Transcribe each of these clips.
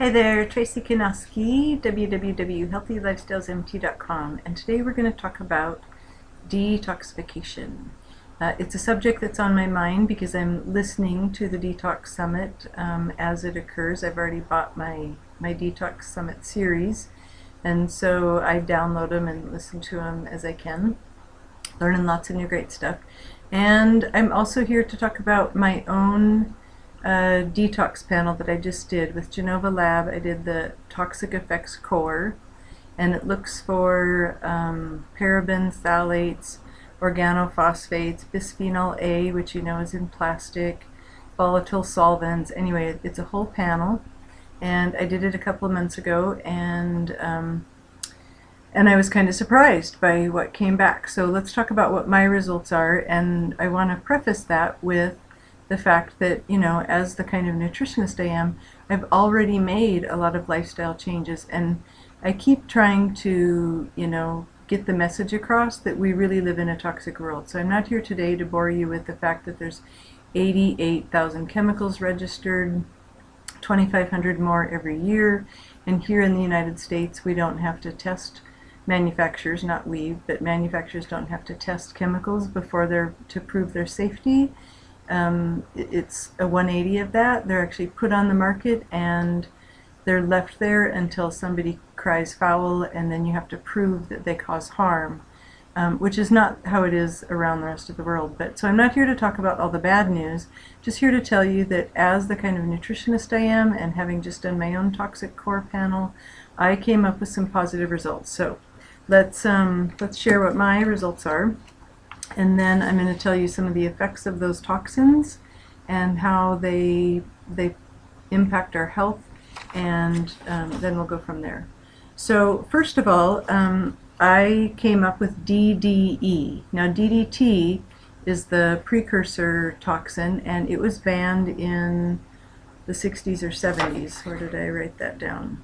Hi there, Tracy Kanoski, www.healthylifestylesmt.com, and today we're going to talk about detoxification. It's a subject that's on my mind because I'm listening to the Detox Summit as it occurs. I've already bought my Detox Summit series, and so I download them and listen to them as I can, learning lots of new great stuff. And I'm also here to talk about my own detox panel that I just did with Genova Lab. I did the Toxic Effects Core, and it looks for parabens, phthalates, organophosphates, bisphenol A, which you know is in plastic, volatile solvents. Anyway, it's a whole panel, and I did it a couple of months ago, and I was kind of surprised by what came back. So let's talk about what my results are, and I want to preface that with the fact that, you know, as the kind of nutritionist I am, I've already made a lot of lifestyle changes, and I keep trying to, you know, get the message across that we really live in a toxic world. So I'm not here today to bore you with the fact that there's 88,000 chemicals registered, 2,500 more every year, and here in the United States we don't have to test manufacturers, not we, but manufacturers don't have to test chemicals before they're to prove their safety. It's a 180 of that. They're actually put on the market and they're left there until somebody cries foul, and then you have to prove that they cause harm, which is not how it is around the rest of the world. But so I'm not here to talk about all the bad news, just here to tell you that as the kind of nutritionist I am, and having just done my own toxic core panel, I came up with some positive results. So let's share what my results are. And then I'm going to tell you some of the effects of those toxins and how they impact our health, and then we'll go from there. So first of all, I came up with DDE. Now DDT is the precursor toxin, and it was banned in the 60s or 70s. Where did I write that down?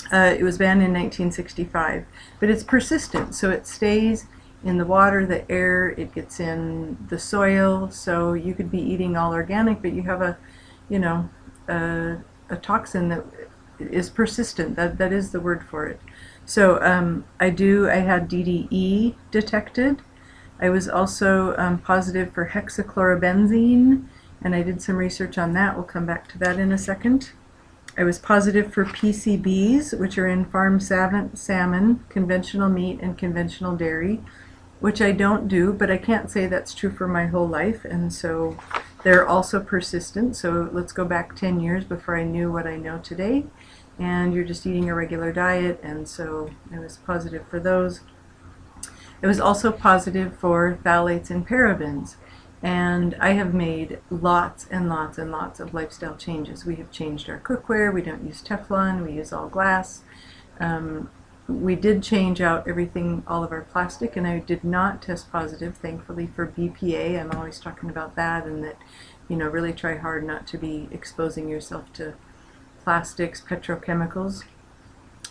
It was banned in 1965, but it's persistent, so it stays in the water, the air, it gets in the soil. So you could be eating all organic, but you have a, you know, a toxin that is persistent. That is the word for it. So I had DDE detected. I was also positive for hexachlorobenzene, and I did some research on that. We'll come back to that in a second. I was positive for PCBs, which are in farm salmon, conventional meat, and conventional dairy, which I don't do, but I can't say that's true for my whole life, and so they're also persistent. So let's go back 10 years before I knew what I know today, and you're just eating a regular diet, and so I was positive for those. I was also positive for phthalates and parabens, and I have made lots and lots and lots of lifestyle changes. We have changed our cookware. We don't use Teflon, we use all glass. We did change out everything, all of our plastic, and I did not test positive, thankfully, for BPA. I'm always talking about that, and that, you know, really try hard not to be exposing yourself to plastics, petrochemicals.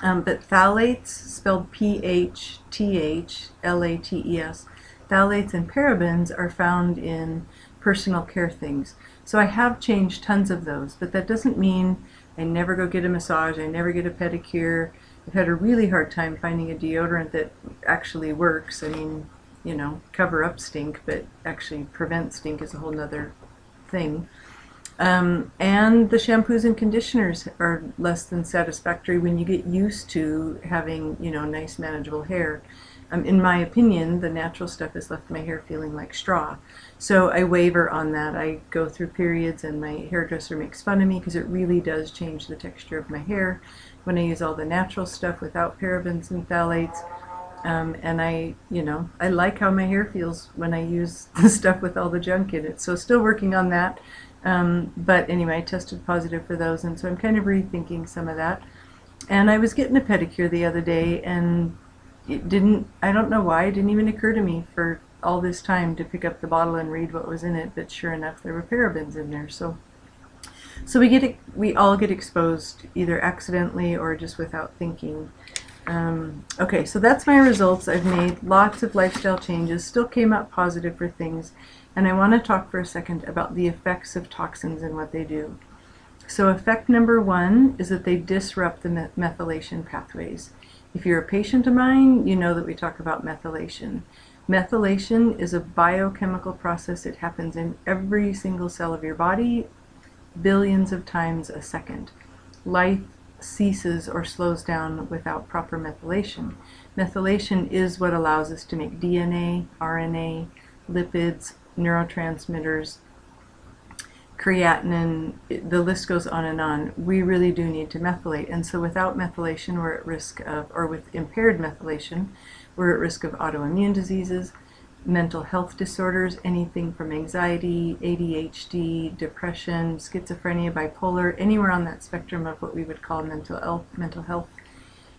But phthalates, spelled PHTHLATES, phthalates and parabens are found in personal care things. So I have changed tons of those, but that doesn't mean I never go get a massage, I never get a pedicure. I've had a really hard time finding a deodorant that actually works. I mean, you know, cover up stink, but actually prevent stink is a whole nother thing. And the shampoos and conditioners are less than satisfactory when you get used to having, you know, nice manageable hair. In my opinion, the natural stuff has left my hair feeling like straw. So I waver on that. I go through periods and my hairdresser makes fun of me because it really does change the texture of my hair when I use all the natural stuff without parabens and phthalates. And I like how my hair feels when I use the stuff with all the junk in it. So still working on that. But anyway, I tested positive for those, and so I'm kind of rethinking some of that. And I was getting a pedicure the other day, and it didn't, I don't know why, it didn't even occur to me for all this time to pick up the bottle and read what was in it, but sure enough there were parabens in there. So we all get exposed either accidentally or just without thinking. Okay, so that's my results. I've made lots of lifestyle changes, still came out positive for things, and I want to talk for a second about the effects of toxins and what they do. So effect number one is that they disrupt the methylation pathways. If you're a patient of mine, you know that we talk about methylation. Methylation is a biochemical process. It happens in every single cell of your body, billions of times a second. Life ceases or slows down without proper methylation. Methylation is what allows us to make DNA, RNA, lipids, neurotransmitters, creatinine, the list goes on and on. We really do need to methylate, and so without methylation we're at risk of, or with impaired methylation, we're at risk of autoimmune diseases, mental health disorders, anything from anxiety, ADHD, depression, schizophrenia, bipolar, anywhere on that spectrum of what we would call mental health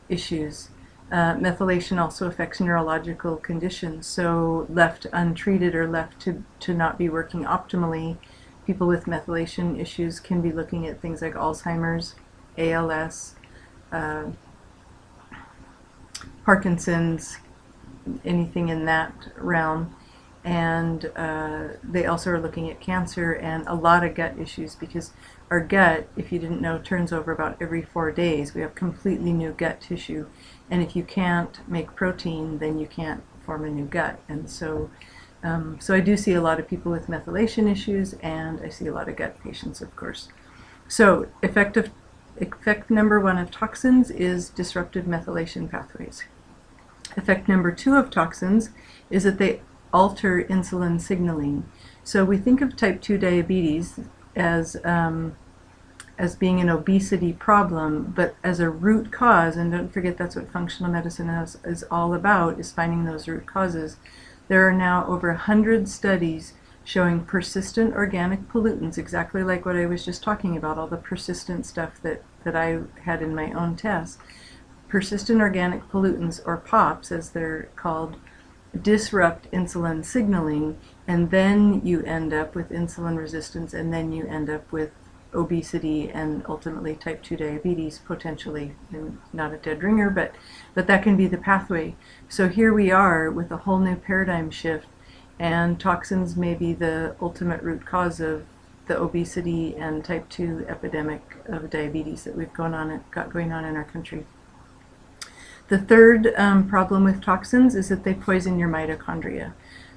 issues. Methylation also affects neurological conditions, so left untreated or left to not be working optimally, people with methylation issues can be looking at things like Alzheimer's, ALS, Parkinson's, anything in that realm. And they also are looking at cancer and a lot of gut issues, because our gut, if you didn't know, turns over about every 4 days. We have completely new gut tissue, and if you can't make protein, then you can't form a new gut. And so I do see a lot of people with methylation issues, and I see a lot of gut patients, of course. So effect number one of toxins is disrupted methylation pathways. Effect number two of toxins is that they alter insulin signaling. So we think of type 2 diabetes as being an obesity problem, but as a root cause, and don't forget that's what functional medicine is all about, is finding those root causes. There are now over 100 studies showing persistent organic pollutants, exactly like what I was just talking about, all the persistent stuff that I had in my own test. Persistent organic pollutants, or POPs as they're called, disrupt insulin signaling, and then you end up with insulin resistance, and then you end up with obesity and ultimately type 2 diabetes, potentially. And not a dead ringer, but that can be the pathway. So here we are with a whole new paradigm shift, and toxins may be the ultimate root cause of the obesity and type 2 epidemic of diabetes that we've got going on in our country. The third problem with toxins is that they poison your mitochondria.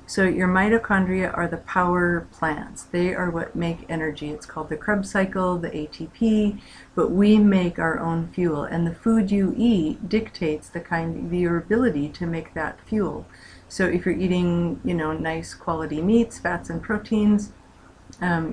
So your mitochondria are the power plants. They are what make energy. It's called the Krebs cycle, the ATP, but we make our own fuel, and the food you eat dictates your ability to make that fuel. So if you're eating, nice quality meats, fats, and proteins,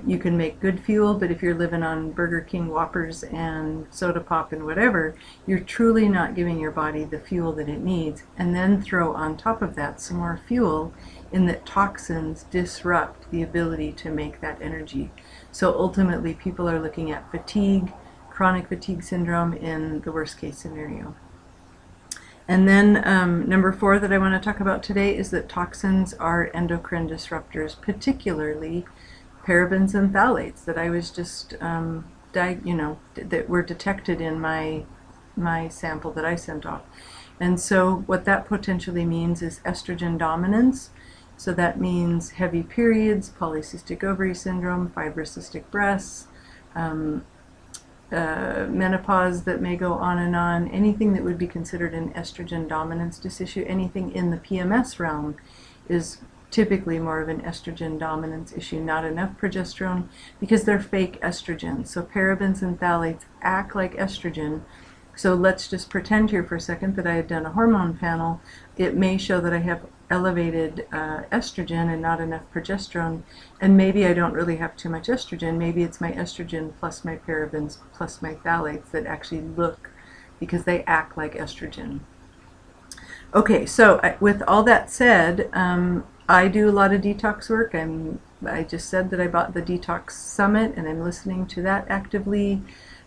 you can make good fuel, but if you're living on Burger King Whoppers and soda pop and whatever, you're truly not giving your body the fuel that it needs. And then throw on top of that some more fuel, in that toxins disrupt the ability to make that energy. So ultimately people are looking at fatigue, chronic fatigue syndrome in the worst case scenario. And then number 4 that I want to talk about today is that toxins are endocrine disruptors, particularly parabens and phthalates that I was just, that were detected in my sample that I sent off. And so what that potentially means is estrogen dominance. So that means heavy periods, polycystic ovary syndrome, fibrocystic breasts, menopause that may go on and on, anything that would be considered an estrogen dominance issue, anything in the PMS realm is typically more of an estrogen dominance issue, not enough progesterone, because they're fake estrogen. So parabens and phthalates act like estrogen. So let's just pretend here for a second that I had done a hormone panel. It may show that I have elevated estrogen and not enough progesterone, and maybe I don't really have too much estrogen. Maybe it's my estrogen plus my parabens plus my phthalates that actually look, because they act like estrogen. Okay, so with all that said, I do a lot of detox work. I just said that I bought the Detox Summit, and I'm listening to that actively.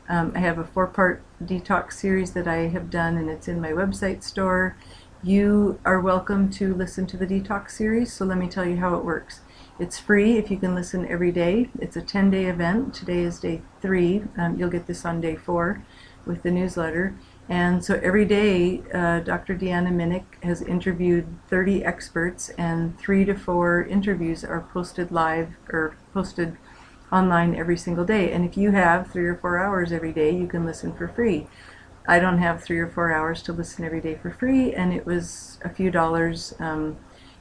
I have a 4-part detox series that I have done, and it's in my website store. You are welcome to listen to the detox series, so let me tell you how it works. It's free if you can listen every day. It's a 10-day event. Today is day 3. You'll get this on day 4 with the newsletter. And so every day, Dr. Deanna Minnick has interviewed 30 experts, and 3 to 4 interviews are posted live or posted online every single day. And if you have 3 or 4 hours every day, you can listen for free. I don't have 3 or 4 hours to listen every day for free, and it was a few dollars.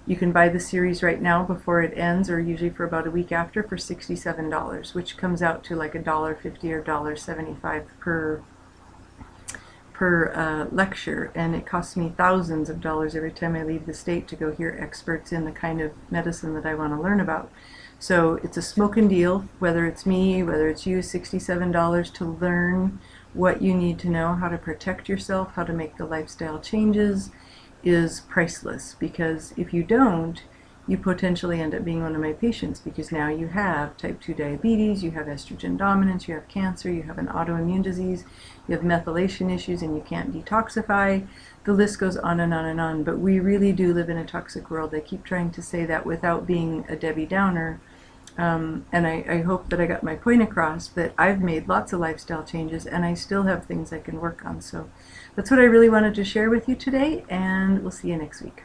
You can buy the series right now before it ends, or usually for about a week after, for $67, which comes out to like $1.50 or $1.75 per lecture, and it costs me thousands of dollars every time I leave the state to go hear experts in the kind of medicine that I want to learn about. So it's a smoking deal, whether it's me, whether it's you, $67 to learn what you need to know, how to protect yourself, how to make the lifestyle changes, is priceless. Because if you don't, you potentially end up being one of my patients, because now you have type 2 diabetes, you have estrogen dominance, you have cancer, you have an autoimmune disease, you have methylation issues, and you can't detoxify. The list goes on and on and on. But we really do live in a toxic world. I keep trying to say that without being a Debbie Downer. And I hope that I got my point across, that I've made lots of lifestyle changes and I still have things I can work on. So that's what I really wanted to share with you today, and we'll see you next week.